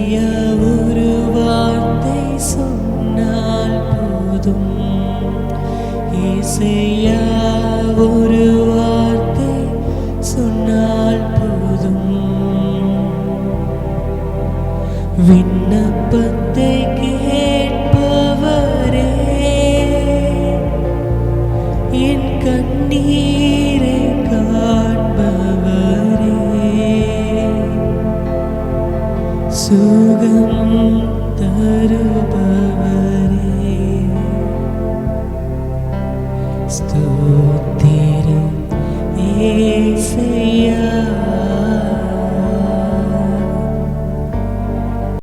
ஒரு வார்த்தை சொன்னால் போதும். ஏசையா ஒரு வார்த்தை சொன்னால் போதும். விண்ணப்பத்தை கேட்பவரே, என் கண்ணீரை காண்பவரே, சுகம் தருபவரே, ஸ்தோத்திரம் ஏசையா.